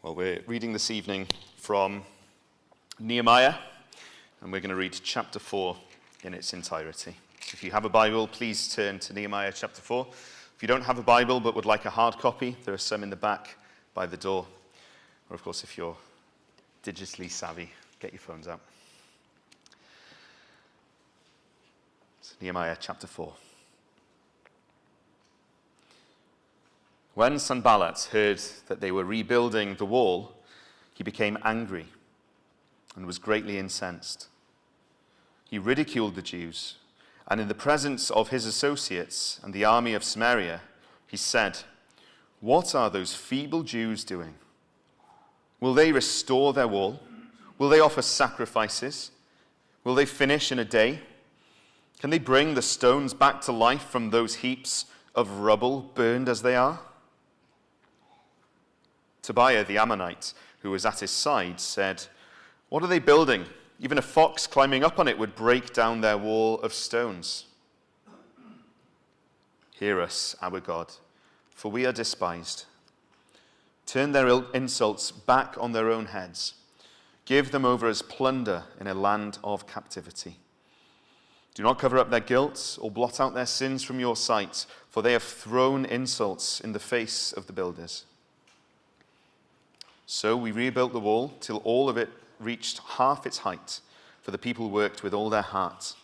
Well, we're reading this evening from Nehemiah, and we're going to read chapter 4 in its entirety. So if you have a Bible, please turn to Nehemiah chapter 4. If you don't have a Bible but would like a hard copy, there are some in the back by the door. Or, of course, if you're digitally savvy, get your phones out. So Nehemiah chapter 4. When Sanballat heard that they were rebuilding the wall, he became angry and was greatly incensed. He ridiculed the Jews, and in the presence of his associates and the army of Samaria, he said, "What are those feeble Jews doing? Will they restore their wall? Will they offer sacrifices? Will they finish in a day? Can they bring the stones back to life from those heaps of rubble burned as they are?" Tobiah the Ammonite, who was at his side, said, "What are they building? Even a fox climbing up on it would break down their wall of stones." "Hear us, our God, for we are despised. Turn their insults back on their own heads. Give them over as plunder in a land of captivity. Do not cover up their guilt or blot out their sins from your sight, for they have thrown insults in the face of the builders." So we rebuilt the wall till all of it reached half its height, for the people worked with all their heart.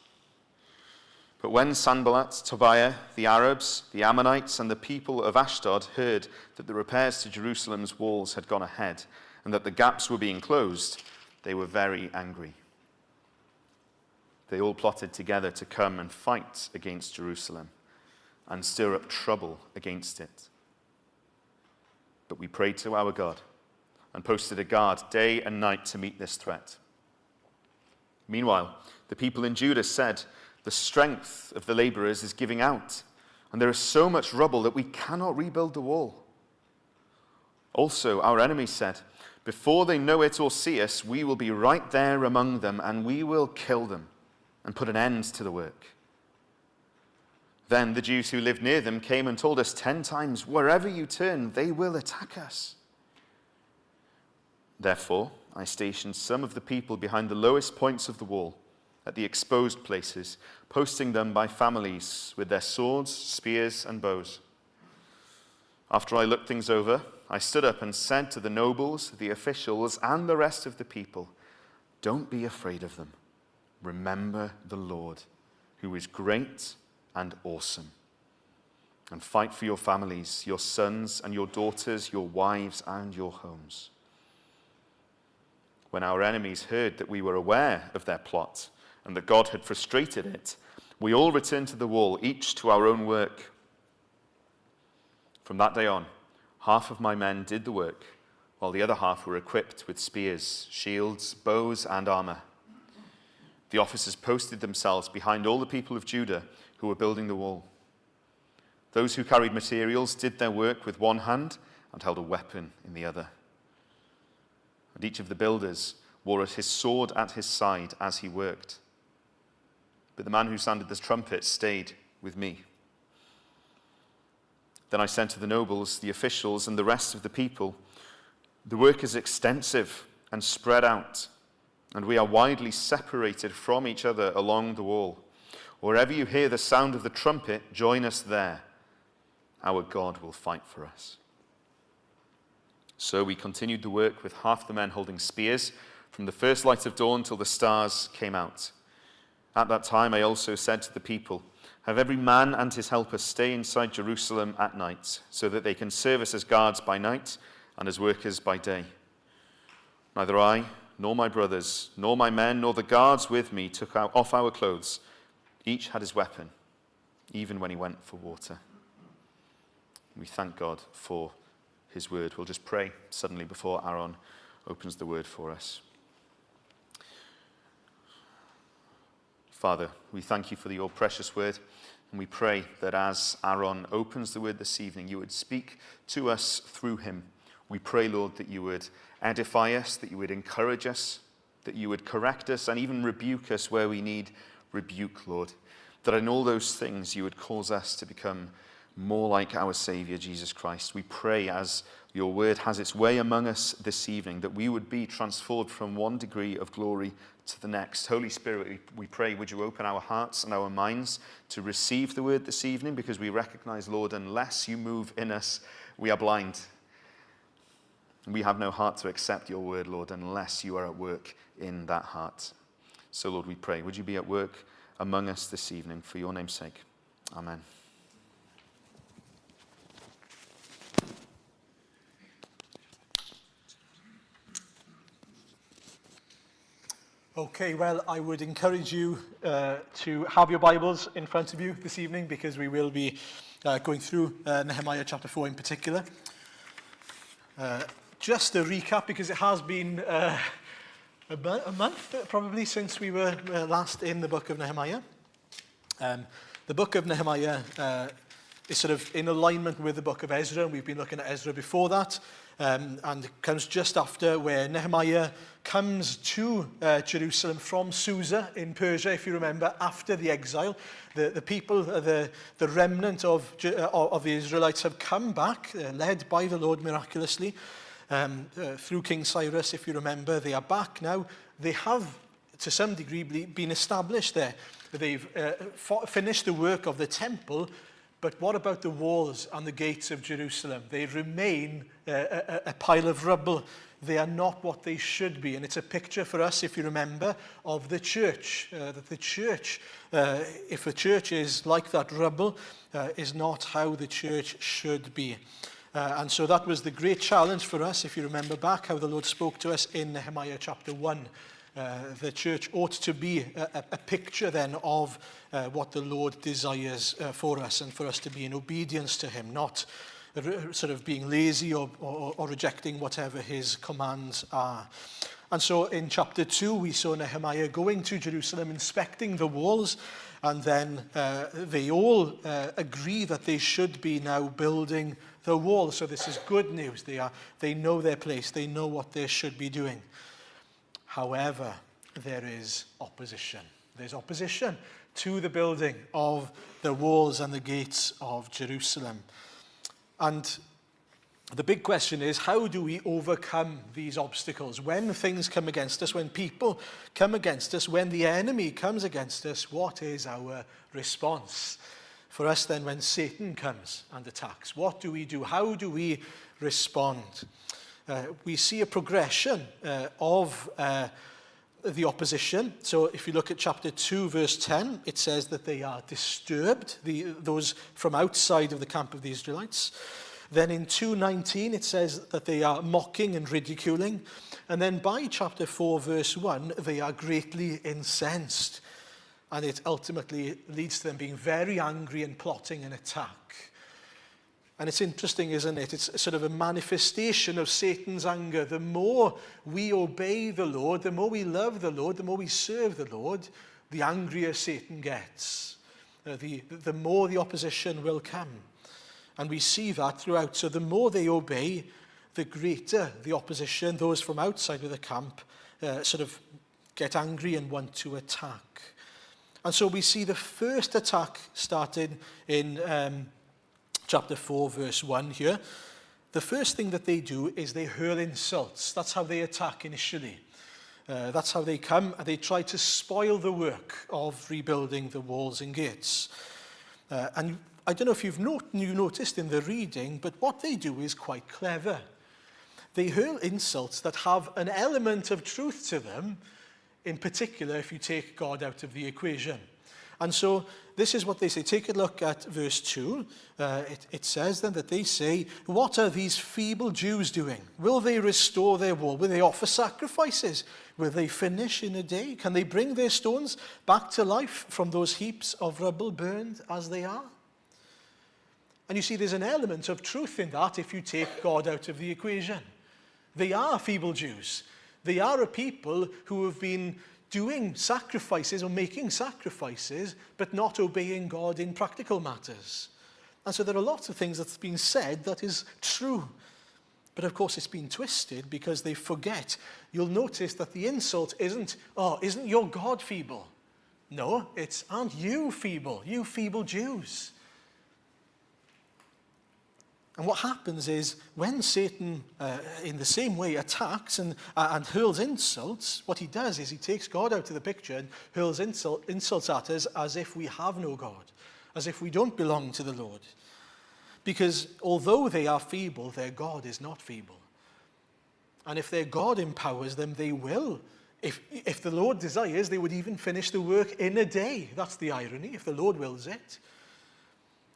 But when Sanballat, Tobiah, the Arabs, the Ammonites, and the people of Ashdod heard that the repairs to Jerusalem's walls had gone ahead and that the gaps were being closed, they were very angry. They all plotted together to come and fight against Jerusalem and stir up trouble against it. But we prayed to our God and posted a guard day and night to meet this threat. Meanwhile, the people in Judah said, "The strength of the laborers is giving out, and there is so much rubble that we cannot rebuild the wall." Also, our enemies said, "Before they know it or see us, we will be right there among them, and we will kill them and put an end to the work." Then the Jews who lived near them came and told us 10 times, "Wherever you turn, they will attack us." Therefore, I stationed some of the people behind the lowest points of the wall, at the exposed places, posting them by families with their swords, spears, and bows. After I looked things over, I stood up and said to the nobles, the officials, and the rest of the people, "Don't be afraid of them. Remember the Lord, who is great and awesome. And fight for your families, your sons and your daughters, your wives and your homes." When our enemies heard that we were aware of their plot and that God had frustrated it, we all returned to the wall, each to our own work. From that day on, half of my men did the work, while the other half were equipped with spears, shields, bows, and armor. The officers posted themselves behind all the people of Judah who were building the wall. Those who carried materials did their work with one hand and held a weapon in the other. And each of the builders wore his sword at his side as he worked. But the man who sounded the trumpet stayed with me. Then I said to the nobles, the officials, and the rest of the people, "The work is extensive and spread out, and we are widely separated from each other along the wall. Wherever you hear the sound of the trumpet, join us there. Our God will fight for us." So we continued the work with half the men holding spears from the first light of dawn till the stars came out. At that time I also said to the people, "Have every man and his helper stay inside Jerusalem at night, so that they can serve us as guards by night and as workers by day." Neither I, nor my brothers, nor my men, nor the guards with me took off our clothes. Each had his weapon, even when he went for water. We thank God for his word. We'll just pray suddenly before Aaron opens the word for us. Father, we thank you for your precious word, and we pray that as Aaron opens the word this evening, you would speak to us through him. We pray, Lord, that you would edify us, that you would encourage us, that you would correct us and even rebuke us where we need rebuke, Lord. That in all those things you would cause us to become more like our Saviour, Jesus Christ. We pray as your word has its way among us this evening, that we would be transformed from one degree of glory to the next. Holy Spirit, we pray, would you open our hearts and our minds to receive the word this evening, because we recognize, Lord, unless you move in us, we are blind. We have no heart to accept your word, Lord, unless you are at work in that heart. So, Lord, we pray, would you be at work among us this evening for your name's sake. Amen. Okay, well, I would encourage you to have your Bibles in front of you this evening, because we will be going through Nehemiah chapter 4 in particular. Just a recap, because it has been a month probably since we were last in the book of Nehemiah. The book of Nehemiah is sort of in alignment with the book of Ezra. We've been looking at Ezra before that. And it comes just after where Nehemiah comes to Jerusalem from Susa in Persia, if you remember, after the exile. The people, the remnant of the Israelites have come back, led by the Lord miraculously, through King Cyrus, if you remember. They are back now. They have, to some degree, been established there. They've finished the work of the temple. But what about the walls and the gates of Jerusalem? They remain a pile of rubble. They are not what they should be. And it's a picture for us, if you remember, of the church. That the church, if the church is like that rubble, is not how the church should be. And so that was the great challenge for us, if you remember back how the Lord spoke to us in Nehemiah chapter 1. The church ought to be a picture then of what the Lord desires for us, and for us to be in obedience to him, not sort of being lazy or rejecting whatever his commands are. And so in chapter 2, we saw Nehemiah going to Jerusalem, inspecting the walls, and then they all agree that they should be now building the wall. So this is good news. They know their place. They know what they should be doing. However, there is opposition. There's opposition to the building of the walls and the gates of Jerusalem. And the big question is, how do we overcome these obstacles? When things come against us, when people come against us, when the enemy comes against us, what is our response? For us then, when Satan comes and attacks, what do we do? How do we respond? We see a progression of the opposition. So if you look at chapter 2, verse 10, it says that they are disturbed, those from outside of the camp of the Israelites. Then in 2:19, it says that they are mocking and ridiculing. And then by chapter 4, verse 1, they are greatly incensed. And it ultimately leads to them being very angry and plotting an attack. And it's interesting, isn't it? It's sort of a manifestation of Satan's anger. The more we obey the Lord, the more we love the Lord, the more we serve the Lord, the angrier Satan gets. The more the opposition will come. And we see that throughout. So the more they obey, the greater the opposition. Those from outside of the camp sort of get angry and want to attack. And so we see the first attack started in chapter 4, verse 1 here. The first thing that they do is they hurl insults. That's how they attack initially. That's how they come, and they try to spoil the work of rebuilding the walls and gates. And I don't know if you noticed in the reading, but what they do is quite clever. They hurl insults that have an element of truth to them, in particular if you take God out of the equation. And so this is what they say. Take a look at verse 2. It says then that they say, "What are these feeble Jews doing? Will they restore their wall? Will they offer sacrifices? Will they finish in a day? Can they bring their stones back to life from those heaps of rubble burned as they are?" And you see, there's an element of truth in that if you take God out of the equation. They are feeble Jews. They are a people who have been doing sacrifices or making sacrifices, but not obeying God in practical matters. And so there are lots of things that's been said that is true. But of course it's been twisted because they forget. You'll notice that the insult isn't your God feeble? No, it's, aren't you feeble Jews? And what happens is when Satan, in the same way, attacks and hurls insults, what he does is he takes God out of the picture and hurls insults at us as if we have no God, as if we don't belong to the Lord. Because although they are feeble, their God is not feeble. And if their God empowers them, they will. If the Lord desires, they would even finish the work in a day. That's the irony, if the Lord wills it.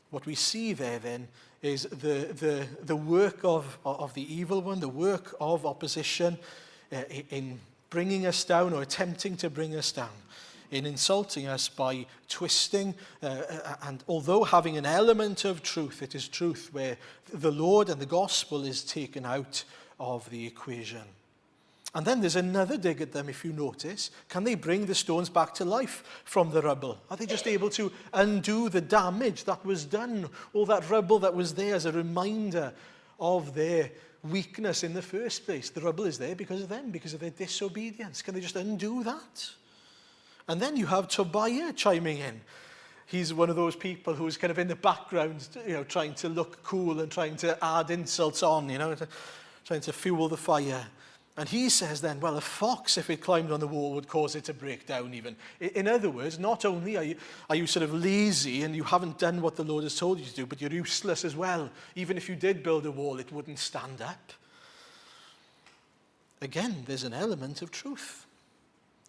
What we see there then is the work of the evil one, the work of opposition in bringing us down or attempting to bring us down, in insulting us by twisting, and although having an element of truth, it is truth where the Lord and the gospel is taken out of the equation. And then there's another dig at them, if you notice. Can they bring the stones back to life from the rubble? Are they just able to undo the damage that was done? All that rubble that was there as a reminder of their weakness in the first place. The rubble is there because of them, because of their disobedience. Can they just undo that? And then you have Tobiah chiming in. He's one of those people who's kind of in the background, trying to look cool and trying to add insults on, trying to fuel the fire. And he says then, well, a fox, if it climbed on the wall, would cause it to break down even. In other words, not only are you sort of lazy and you haven't done what the Lord has told you to do, but you're useless as well. Even if you did build a wall, it wouldn't stand up. Again, there's an element of truth.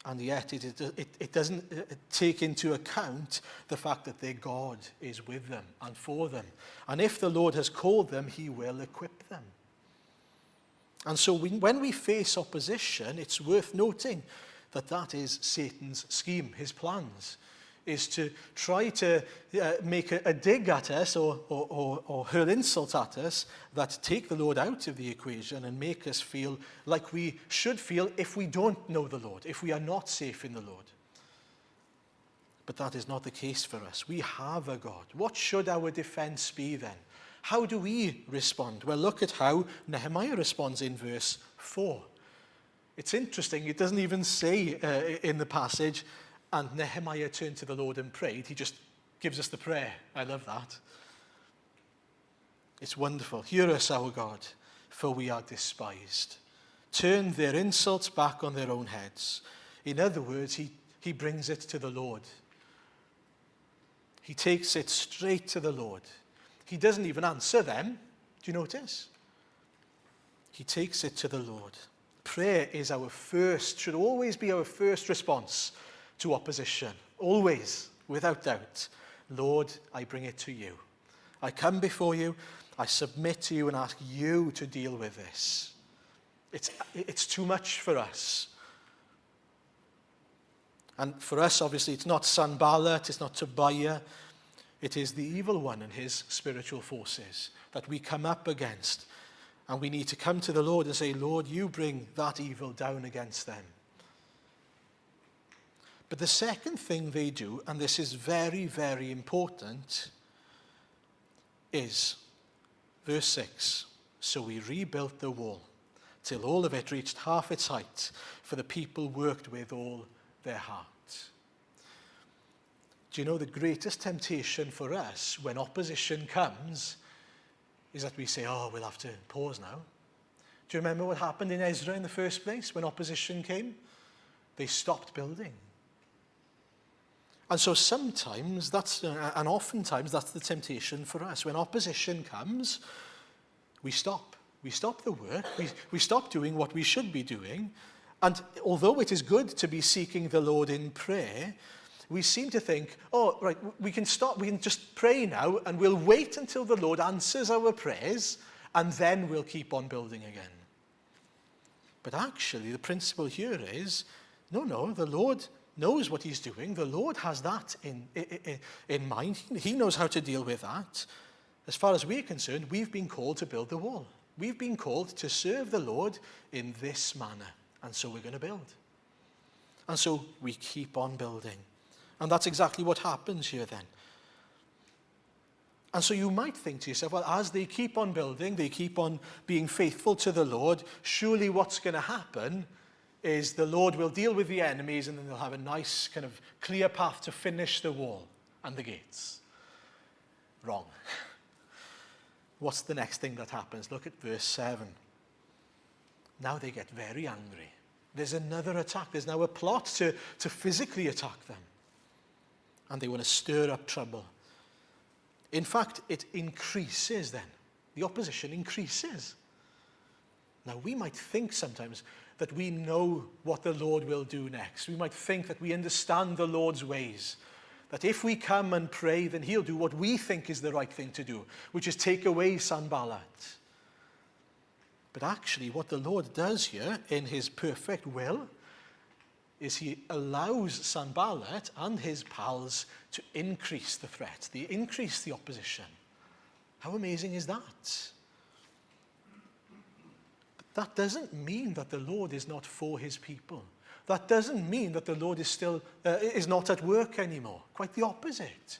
And yet it doesn't take into account the fact that their God is with them and for them. And if the Lord has called them, he will equip them. And so when we face opposition, it's worth noting that is Satan's scheme, his plans, is to try to make a dig at us or hurl insult at us that take the Lord out of the equation and make us feel like we should feel if we don't know the Lord, if we are not safe in the Lord. But that is not the case for us. We have a God. What should our defense be then? How do we respond? Well, look at how Nehemiah responds in verse 4. It's interesting. It doesn't even say in the passage, and Nehemiah turned to the Lord and prayed. He just gives us the prayer. I love that. It's wonderful. Hear us, our God, for we are despised. Turn their insults back on their own heads. In other words, he brings it to the Lord. He takes it straight to the Lord. He doesn't even answer them. Do you notice? He takes it to the Lord. Prayer is should always be our first response to opposition. Always, without doubt. Lord, I bring it to you. I come before you. I submit to you and ask you to deal with this. It's too much for us. And for us, obviously, it's not Sanballat, it's not Tobiah. It is the evil one and his spiritual forces that we come up against. And we need to come to the Lord and say, Lord, you bring that evil down against them. But the second thing they do, and this is very, very important, is verse 6. So we rebuilt the wall till all of it reached half its height, for the people worked with all their heart. Do you know the greatest temptation for us when opposition comes is that we say, we'll have to pause now. Do you remember what happened in Ezra in the first place when opposition came? They stopped building. And so sometimes and oftentimes that's the temptation for us. When opposition comes, we stop. We stop the work. We stop doing what we should be doing. And although it is good to be seeking the Lord in prayer, we seem to think, we can stop, we can just pray now and we'll wait until the Lord answers our prayers and then we'll keep on building again. But actually, the principle here is, no, the Lord knows what he's doing. The Lord has that in mind. He knows how to deal with that. As far as we're concerned, we've been called to build the wall. We've been called to serve the Lord in this manner. And so we're going to build. And so we keep on building. And that's exactly what happens here then. And so you might think to yourself, well, as they keep on building, they keep on being faithful to the Lord, surely what's going to happen is the Lord will deal with the enemies and then they'll have a nice kind of clear path to finish the wall and the gates. Wrong. what's the next thing that happens? Look at verse 7. Now they get very angry. There's another attack. There's now a plot to physically attack them. And they want to stir up trouble. In fact, it increases then. The opposition increases. Now, we might think sometimes that we know what the Lord will do next. We might think that we understand the Lord's ways. That if we come and pray, then he'll do what we think is the right thing to do, which is take away Sanballat. But actually, what the Lord does here, in his perfect will, is he allows Sanballat and his pals to increase the threat, increase the opposition. How amazing is that? But that doesn't mean that the Lord is not for his people. That doesn't mean that the Lord is not at work anymore. Quite the opposite.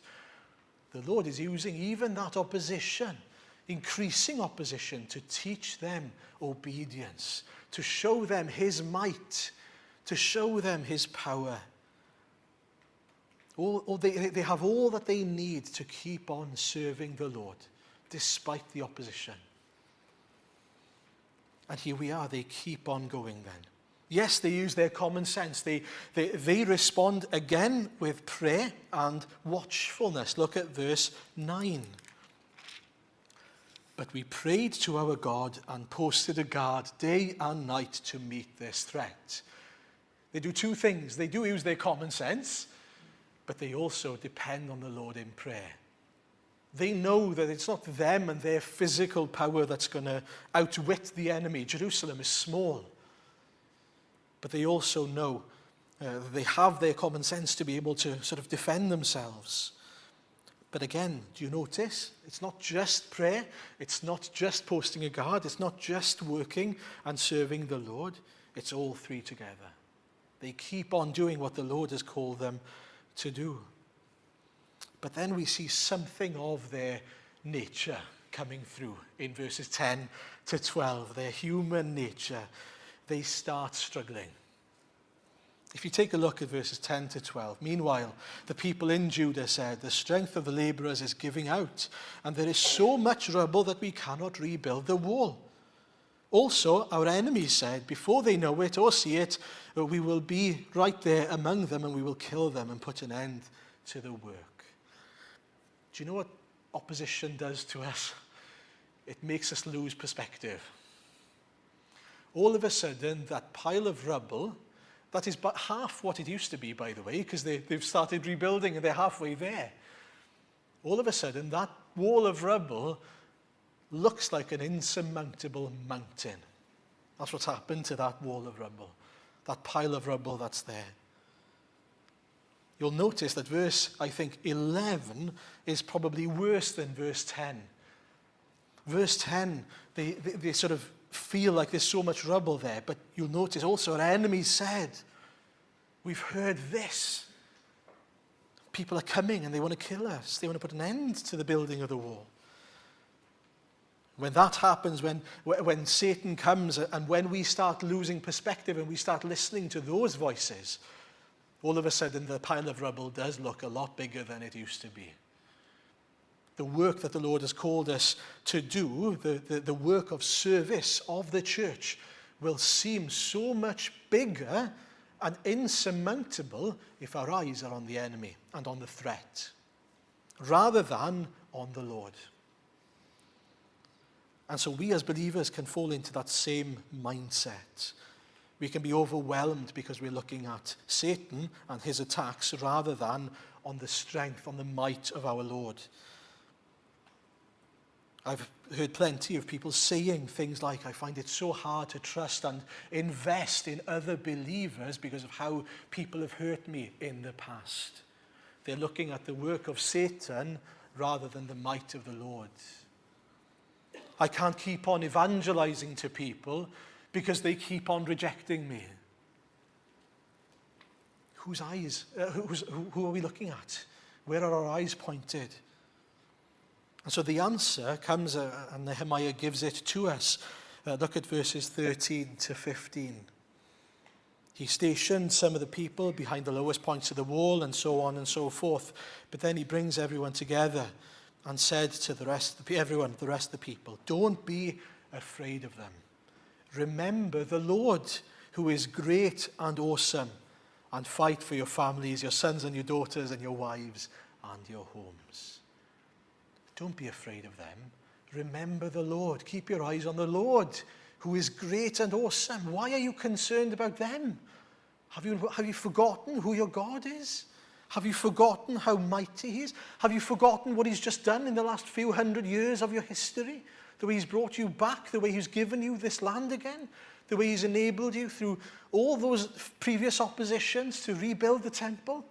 The Lord is using even that opposition, increasing opposition, to teach them obedience, to show them his might, to show them his power. They have all that they need to keep on serving the Lord, despite the opposition. And here we are, they keep on going then. Yes, they use their common sense. They respond again with prayer and watchfulness. Look at verse 9. But we prayed to our God and posted a guard day and night to meet this threat. They do two things. They do use their common sense, but they also depend on the Lord in prayer. They know that it's not them and their physical power that's going to outwit the enemy. Jerusalem is small. But they also know they have their common sense to be able to sort of defend themselves. But again, do you notice? It's not just prayer. It's not just posting a guard. It's not just working and serving the Lord. It's all three together. They keep on doing what the Lord has called them to do. But then we see something of their nature coming through in verses 10 to 12. Their human nature. They start struggling. If you take a look at verses 10 to 12, meanwhile, the people in Judah said, the strength of the laborers is giving out, and there is so much rubble that we cannot rebuild the wall. Also, our enemies said, before they know it or see it, we will be right there among them and we will kill them and put an end to the work. Do you know what opposition does to us? It makes us lose perspective. All of a sudden, that pile of rubble, that is but half what it used to be, by the way, because they've started rebuilding and they're halfway there. All of a sudden, that wall of rubble looks like an insurmountable mountain. That's what's happened to that wall of rubble, that pile of rubble that's there. You'll notice that verse, I think, 11 is probably worse than verse 10. Verse 10, they sort of feel like there's so much rubble there, but you'll notice also our enemies said, we've heard this. People are coming and they want to kill us. They want to put an end to the building of the wall. When that happens, when Satan comes and when we start losing perspective and we start listening to those voices, all of a sudden the pile of rubble does look a lot bigger than it used to be. The work that the Lord has called us to do, the work of service of the church, will seem so much bigger and insurmountable if our eyes are on the enemy and on the threat, rather than on the Lord. And so we as believers can fall into that same mindset. We can be overwhelmed because we're looking at Satan and his attacks rather than on the strength, on the might of our Lord. I've heard plenty of people saying things like, I find it so hard to trust and invest in other believers because of how people have hurt me in the past. They're looking at the work of Satan rather than the might of the Lord. I can't keep on evangelizing to people because they keep on rejecting me. Whose eyes? Who are we looking at? Where are our eyes pointed? And so the answer comes, and Nehemiah gives it to us. Look at verses 13 to 15. He stationed some of the people behind the lowest points of the wall and so on and so forth. But then he brings everyone together and said to the rest of the people, don't be afraid of them. Remember the Lord, who is great and awesome, and fight for your families, your sons and your daughters and your wives and your homes. Don't be afraid of them. Remember the Lord. Keep your eyes on the Lord, who is great and awesome. Why are you concerned about them? Have you forgotten who your God is? Have you forgotten how mighty he is? Have you forgotten what he's just done in the last few hundred years of your history? The way he's brought you back, the way he's given you this land again, the way he's enabled you through all those previous oppositions to rebuild the temple?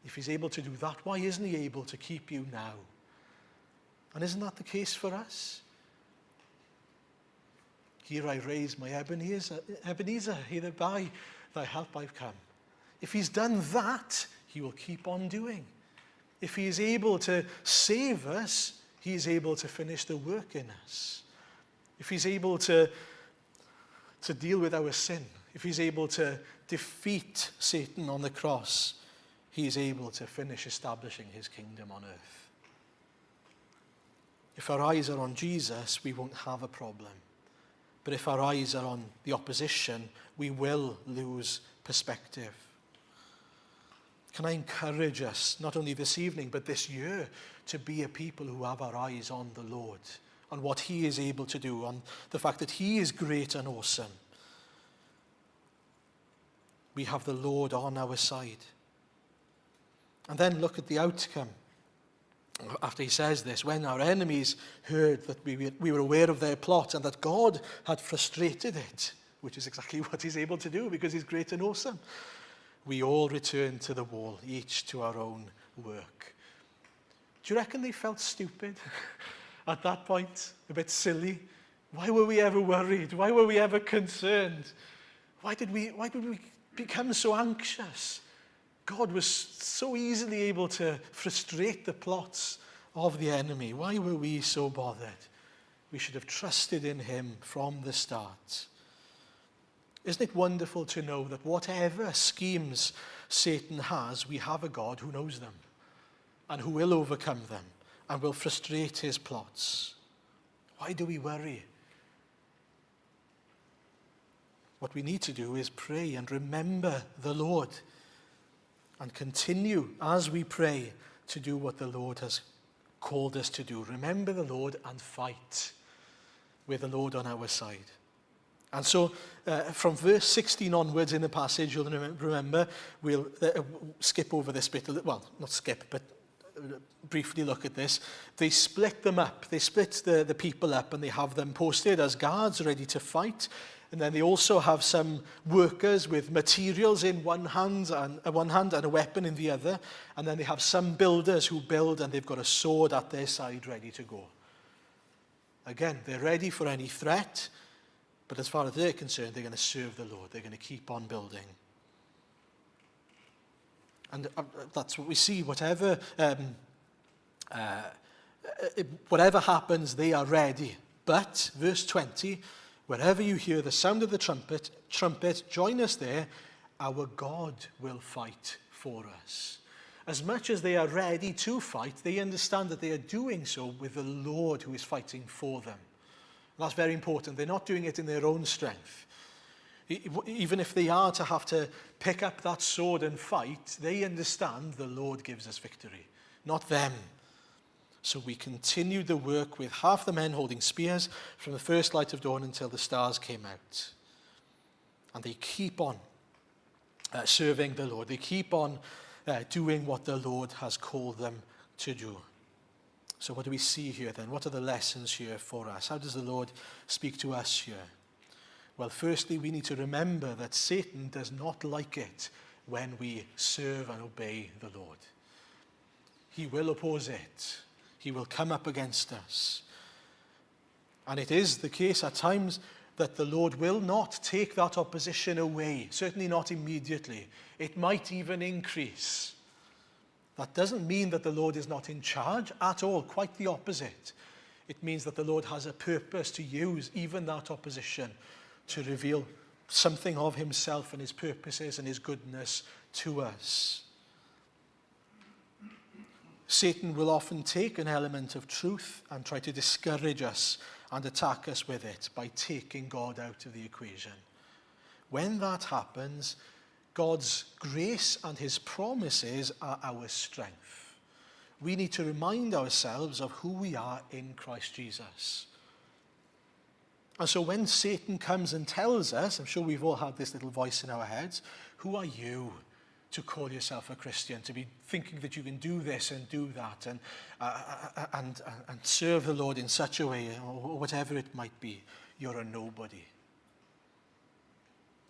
If he's able to do that, why isn't he able to keep you now? And isn't that the case for us? Here I raise my Ebenezer, hither by thy help I've come. If he's done that, he will keep on doing. If he is able to save us, he is able to finish the work in us. If he's able to deal with our sin, if he's able to defeat Satan on the cross, he is able to finish establishing his kingdom on earth. If our eyes are on Jesus, we won't have a problem. But if our eyes are on the opposition, we will lose perspective. Can I encourage us, not only this evening, but this year, to be a people who have our eyes on the Lord, on what he is able to do, on the fact that he is great and awesome. We have the Lord on our side. And then look at the outcome. After he says this, when our enemies heard that we were aware of their plot and that God had frustrated it, which is exactly what he's able to do because he's great and awesome, we all returned to the wall, each to our own work. Do you reckon they felt stupid at that point? A bit silly? Why were we ever worried? Why were we ever concerned? Why did we become so anxious? God was so easily able to frustrate the plots of the enemy. Why were we so bothered? We should have trusted in him from the start. Isn't it wonderful to know that whatever schemes Satan has, we have a God who knows them and who will overcome them and will frustrate his plots? Why do we worry? What we need to do is pray and remember the Lord and continue as we pray to do what the Lord has called us to do. Remember the Lord and fight with the Lord on our side. And so from verse 16 onwards in the passage, you'll remember, we'll skip over this bit, well, not skip, but briefly look at this. They split them up. They split the people up and they have them posted as guards ready to fight. And then they also have some workers with materials in one hand and a weapon in the other. And then they have some builders who build and they've got a sword at their side ready to go. Again, they're ready for any threat. But as far as they're concerned, they're going to serve the Lord. They're going to keep on building. And that's what we see. Whatever happens, they are ready. But, verse 20, wherever you hear the sound of the trumpet, join us there. Our God will fight for us. As much as they are ready to fight, they understand that they are doing so with the Lord who is fighting for them. That's very important. They're not doing it in their own strength. Even if they are to have to pick up that sword and fight, they understand the Lord gives us victory, not them. So we continued the work with half the men holding spears from the first light of dawn until the stars came out. And they keep on serving the Lord. They keep on doing what the Lord has called them to do. So what do we see here then? What are the lessons here for us? How does the Lord speak to us here? Well, firstly, we need to remember that Satan does not like it when we serve and obey the Lord. He will oppose it. He will come up against us. And it is the case at times that the Lord will not take that opposition away, certainly not immediately. It might even increase. That doesn't mean that the Lord is not in charge at all, quite the opposite. It means that the Lord has a purpose to use even that opposition to reveal something of himself and his purposes and his goodness to us. Satan will often take an element of truth and try to discourage us and attack us with it by taking God out of the equation. When that happens, God's grace and his promises are our strength. We need to remind ourselves of who we are in Christ Jesus. And so when Satan comes and tells us, I'm sure we've all had this little voice in our heads, who are you to call yourself a Christian, to be thinking that you can do this and do that and serve the Lord in such a way, or whatever it might be? You're a nobody.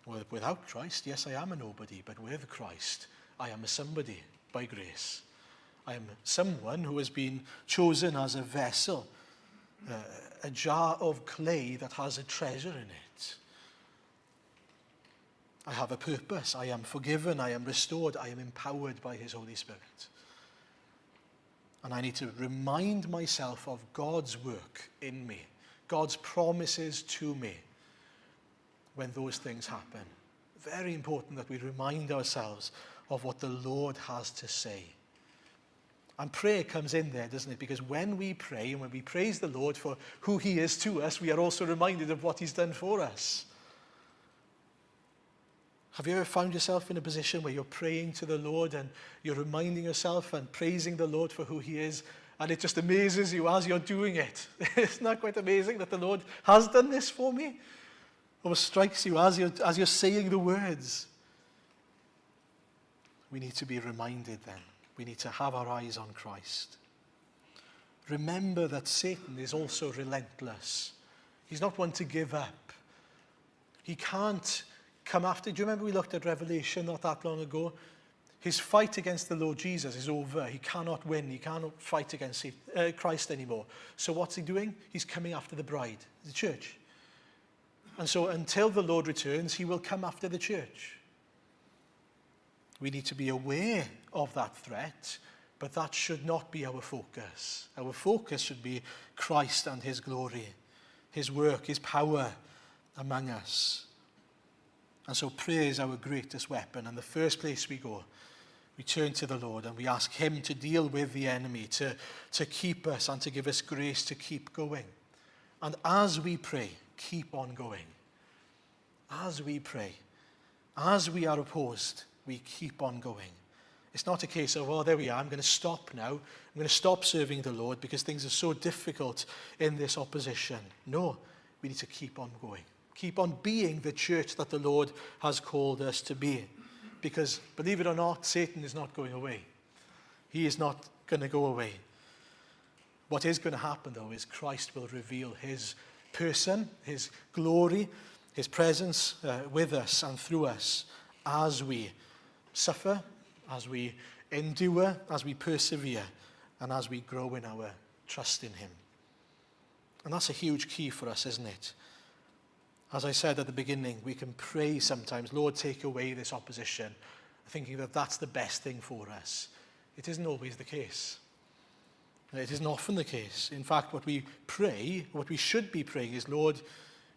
Well, without Christ, yes, I am a nobody, but with Christ, I am a somebody by grace. I am someone who has been chosen as a vessel, a jar of clay that has a treasure in it. I have a purpose. I am forgiven. I am restored. I am empowered by his Holy Spirit. And I need to remind myself of God's work in me, God's promises to me when those things happen. Very important that we remind ourselves of what the Lord has to say. And prayer comes in there, doesn't it? Because when we pray and when we praise the Lord for who he is to us, we are also reminded of what he's done for us. Have you ever found yourself in a position where you're praying to the Lord and you're reminding yourself and praising the Lord for who he is, and it just amazes you as you're doing it? Isn't that quite amazing that the Lord has done this for me? Or strikes you as you're saying the words? We need to be reminded then. We need to have our eyes on Christ. Remember that Satan is also relentless. He's not one to give up. He can't come after. Do you remember we looked at Revelation not that long ago? His fight against the Lord Jesus is over. He cannot win. He cannot fight against Christ anymore. So what's he doing? He's coming after the bride, the church. And so until the Lord returns, he will come after the church. We need to be aware of that threat, but that should not be our focus. Our focus should be Christ and his glory, his work, his power among us. And so prayer is our greatest weapon. And the first place we go, we turn to the Lord and we ask him to deal with the enemy, to keep us and to give us grace to keep going. And as we pray, keep on going. As we pray, as we are opposed, we keep on going. It's not a case of, oh, there we are, I'm going to stop now. I'm going to stop serving the Lord because things are so difficult in this opposition. No, we need to keep on going. Keep on being the church that the Lord has called us to be. Because, believe it or not, Satan is not going away. He is not going to go away. What is going to happen, though, is Christ will reveal his person, his glory, his presence with us and through us as we suffer, as we endure, as we persevere, and as we grow in our trust in him. And that's a huge key for us, isn't it? As I said at the beginning, we can pray sometimes, Lord, take away this opposition, thinking that that's the best thing for us. It isn't always the case. It isn't often the case. In fact, what we pray, what we should be praying is, Lord,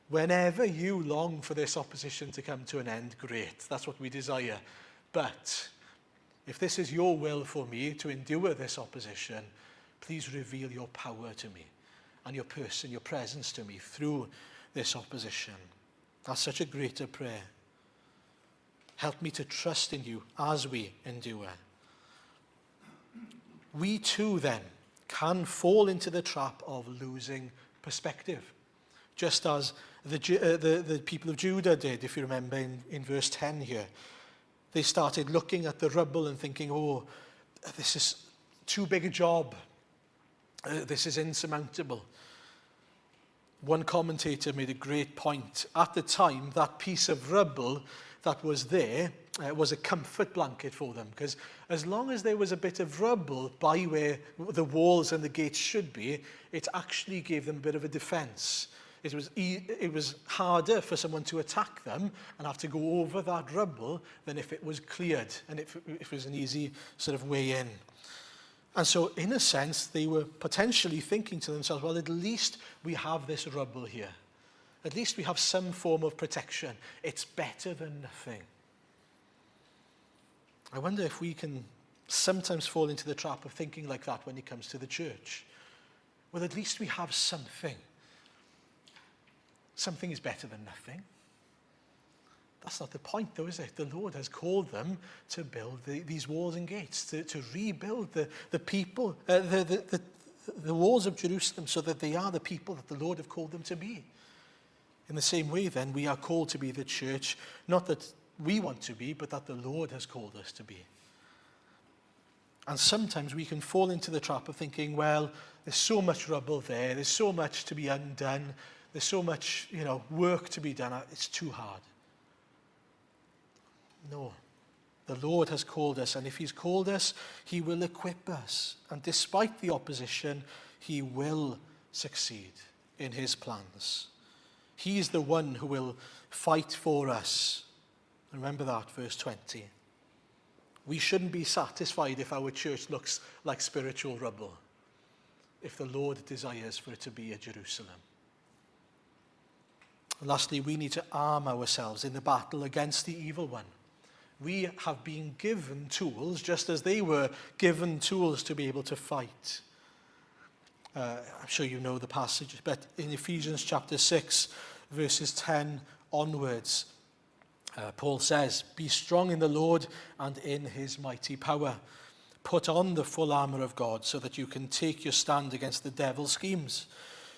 whenever you long for this opposition to come to an end, great. That's what we desire. But if this is your will for me to endure this opposition, please reveal your power to me and your person, your presence to me through this opposition. That's such a greater prayer. Help me to trust in you as we endure. We too then can fall into the trap of losing perspective, just as the people of Judah did, if you remember in verse 10 here. They started looking at the rubble and thinking, oh, this is too big a job. This is insurmountable. One commentator made a great point. At the time, that piece of rubble that was there was a comfort blanket for them, because as long as there was a bit of rubble by where the walls and the gates should be, it actually gave them a bit of a defense. It was harder for someone to attack them and have to go over that rubble than if it was cleared and if it was an easy sort of way in. And so, in a sense, they were potentially thinking to themselves, well, at least we have this rubble here. At least we have some form of protection. It's better than nothing. I wonder if we can sometimes fall into the trap of thinking like that when it comes to the church. Well, at least we have something. Something is better than nothing. That's not the point, though, is it? The Lord has called them to build these walls and gates, to rebuild the people, the walls of Jerusalem, so that they are the people that the Lord have called them to be. In the same way, then, we are called to be the church, not that we want to be, but that the Lord has called us to be. And sometimes we can fall into the trap of thinking, well, there's so much rubble there, there's so much to be undone, there's so much, work to be done, it's too hard. No, the Lord has called us, and if he's called us, he will equip us. And despite the opposition, he will succeed in his plans. He is the one who will fight for us. Remember that, verse 20. We shouldn't be satisfied if our church looks like spiritual rubble, if the Lord desires for it to be a Jerusalem. And lastly, we need to arm ourselves in the battle against the evil one. We have been given tools, just as they were given tools to be able to fight. I'm sure you know the passage, but in Ephesians chapter 6, verses 10 onwards, Paul says, "Be strong in the Lord and in his mighty power. Put on the full armor of God so that you can take your stand against the devil's schemes.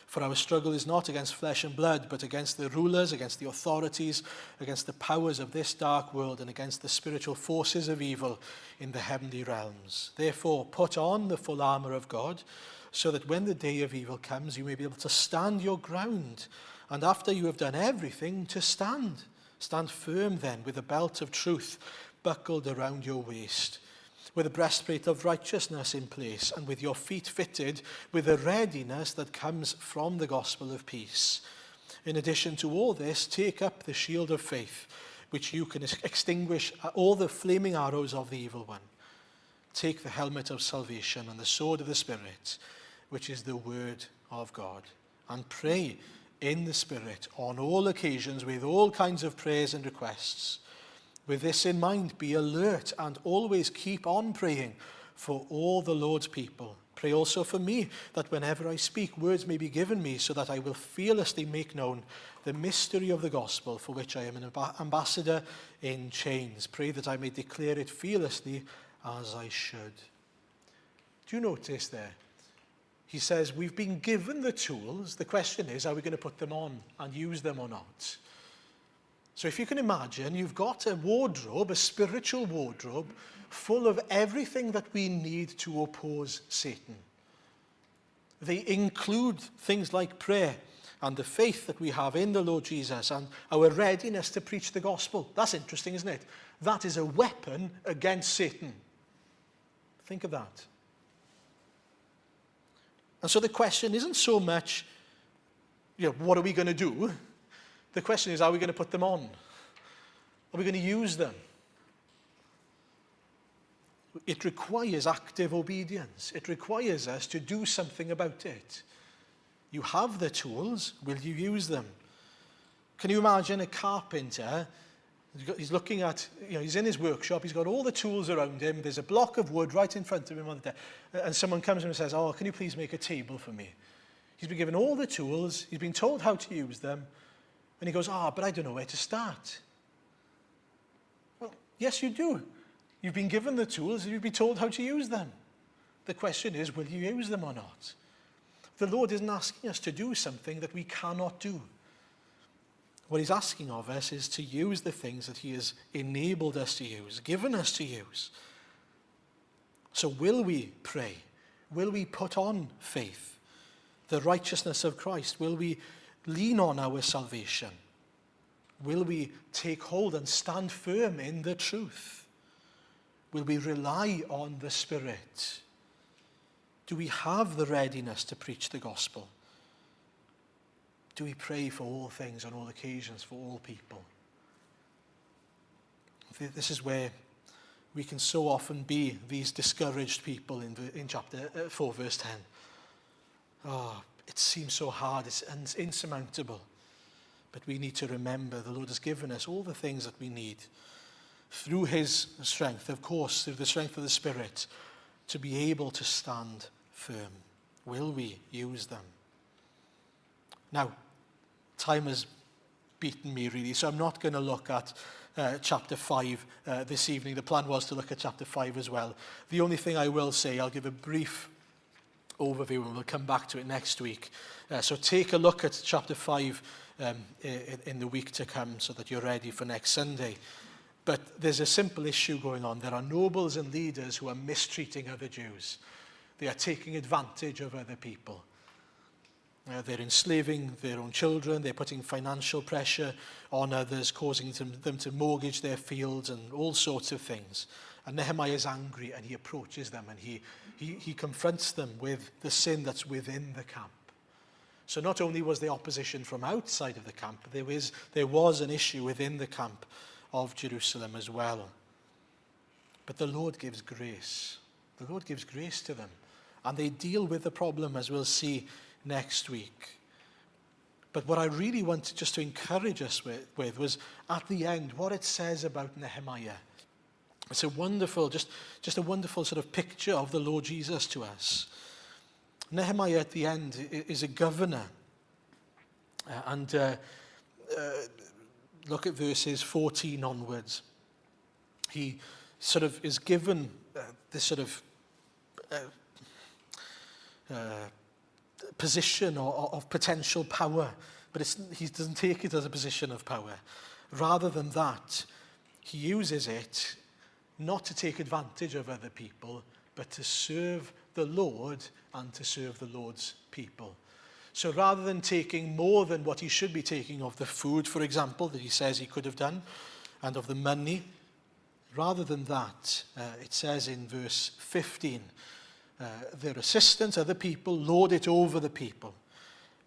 For our struggle is not against flesh and blood, but against the rulers, against the authorities, against the powers of this dark world, and against the spiritual forces of evil in the heavenly realms. Therefore, put on the full armor of God, so that when the day of evil comes, you may be able to stand your ground. And after you have done everything, to stand. Stand firm then, with a belt of truth buckled around your waist, with a breastplate of righteousness in place, and with your feet fitted with the readiness that comes from the gospel of peace. In addition to all this, take up the shield of faith, which you can extinguish all the flaming arrows of the evil one. Take the helmet of salvation and the sword of the Spirit, which is the word of God, and pray in the Spirit on all occasions with all kinds of prayers and requests. With this in mind, be alert and always keep on praying for all the Lord's people. Pray also for me, that whenever I speak, words may be given me, so that I will fearlessly make known the mystery of the gospel, for which I am an ambassador in chains. Pray that I may declare it fearlessly as I should." Do you notice there? He says, we've been given the tools. The question is, are we going to put them on and use them or not? So if you can imagine, you've got a wardrobe, a spiritual wardrobe, full of everything that we need to oppose Satan. They include things like prayer and the faith that we have in the Lord Jesus and our readiness to preach the gospel. That's interesting, isn't it? That is a weapon against Satan. Think of that. And so the question isn't so much, what are we going to do? The question is, are we going to put them on? Are we going to use them? It requires active obedience. It requires us to do something about it. You have the tools, will you use them? Can you imagine a carpenter? He's looking at, he's in his workshop, he's got all the tools around him, there's a block of wood right in front of him on the desk, and someone comes in and says, "Oh, can you please make a table for me?" He's been given all the tools, he's been told how to use them, and he goes, "But I don't know where to start." Well, yes, you do. You've been given the tools, and you've been told how to use them. The question is, will you use them or not? The Lord isn't asking us to do something that we cannot do. What he's asking of us is to use the things that he has enabled us to use, given us to use. So will we pray? Will we put on faith, the righteousness of Christ? Will we lean on our salvation? Will we take hold and stand firm in the truth? Will we rely on the Spirit? Do we have the readiness to preach the gospel? Do we pray for all things on all occasions for all people? This is where we can so often be these discouraged people in chapter 4, verse 10. It seems so hard, it's insurmountable. But we need to remember the Lord has given us all the things that we need through his strength, of course, through the strength of the Spirit, to be able to stand firm. Will we use them? Now, time has beaten me really, so I'm not going to look at chapter 5 this evening. The plan was to look at chapter 5 as well. The only thing I will say, I'll give a brief overview and we'll come back to it next week. So take a look at chapter 5 in the week to come so that you're ready for next Sunday. But there's a simple issue going on. There are nobles and leaders who are mistreating other Jews. They are taking advantage of other people. They're enslaving their own children. They're putting financial pressure on others, causing them to mortgage their fields and all sorts of things. And Nehemiah is angry and he approaches them and he confronts them with the sin that's within the camp. So not only was there opposition from outside of the camp, there was an issue within the camp of Jerusalem as well. But the Lord gives grace. The Lord gives grace to them. And they deal with the problem, as we'll see next week. But what I really wanted just to encourage us with was at the end what it says about Nehemiah. It's a wonderful, just a wonderful sort of picture of the Lord Jesus to us. Nehemiah at the end is a governor. Look at verses 14 onwards. He sort of is given this sort of position of potential power, but he doesn't take it as a position of power. Rather than that, he uses it not to take advantage of other people, but to serve the Lord and to serve the Lord's people. So rather than taking more than what he should be taking of the food, for example, that he says he could have done, and of the money, rather than that, it says in verse 15, their assistants, other people, lord it over the people.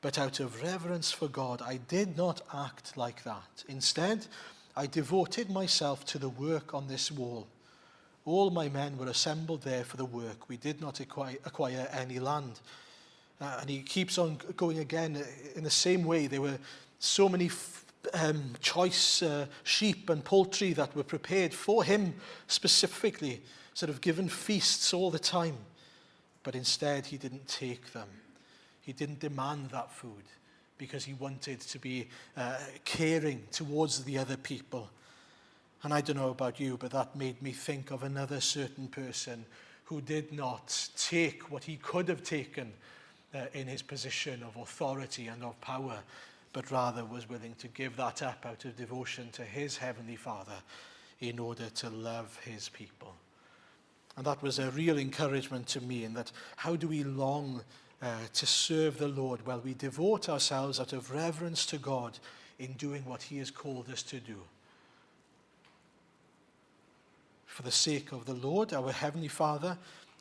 But out of reverence for God, I did not act like that. Instead, I devoted myself to the work on this wall. All my men were assembled there for the work. We did not acquire any land. And he keeps on going again in the same way. There were so many choice sheep and poultry that were prepared for him specifically, sort of given feasts all the time. But instead, he didn't take them. He didn't demand that food because he wanted to be caring towards the other people. And I don't know about you, but that made me think of another certain person who did not take what he could have taken in his position of authority and of power, but rather was willing to give that up out of devotion to his heavenly Father in order to love his people. And that was a real encouragement to me in that how do we long to serve the Lord? Well, we devote ourselves out of reverence to God in doing what he has called us to do. For the sake of the Lord, our Heavenly Father,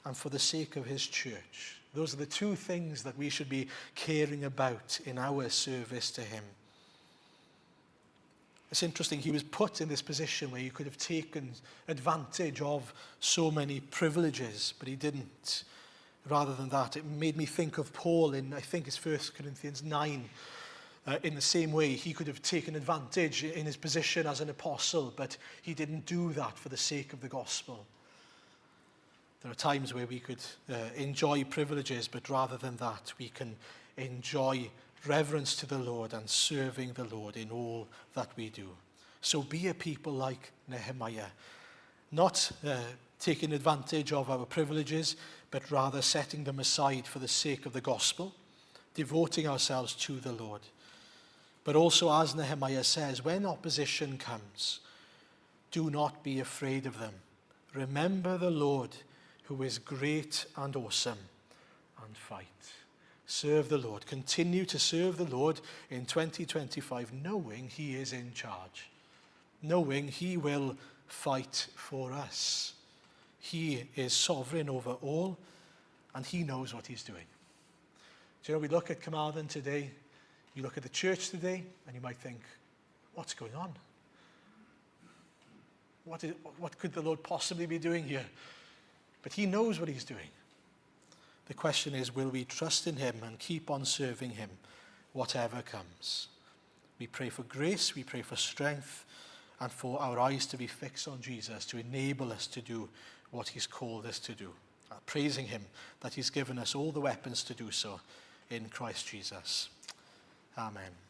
and for the sake of his church. Those are the two things that we should be caring about in our service to him. It's interesting, he was put in this position where he could have taken advantage of so many privileges, but he didn't. Rather than that, it made me think of Paul in, I think it's 1 Corinthians 9. In the same way, he could have taken advantage in his position as an apostle, but he didn't do that for the sake of the gospel. There are times where we could enjoy privileges, but rather than that, we can enjoy reverence to the Lord and serving the Lord in all that we do. So be a people like Nehemiah, not taking advantage of our privileges, but rather setting them aside for the sake of the gospel, devoting ourselves to the Lord. But also, as Nehemiah says, when opposition comes, do not be afraid of them. Remember the Lord, who is great and awesome, and fight. Serve the Lord. Continue to serve the Lord in 2025, knowing he is in charge, knowing he will fight for us. He is sovereign over all, and he knows what he's doing. Do you know, we look at Carmarthen today, you look at the church today, and you might think, what's going on? What could the Lord possibly be doing here? But he knows what he's doing. The question is, will we trust in him and keep on serving him, whatever comes? We pray for grace, we pray for strength, and for our eyes to be fixed on Jesus, to enable us to do what he's called us to do. Praising him that he's given us all the weapons to do so in Christ Jesus. Amen.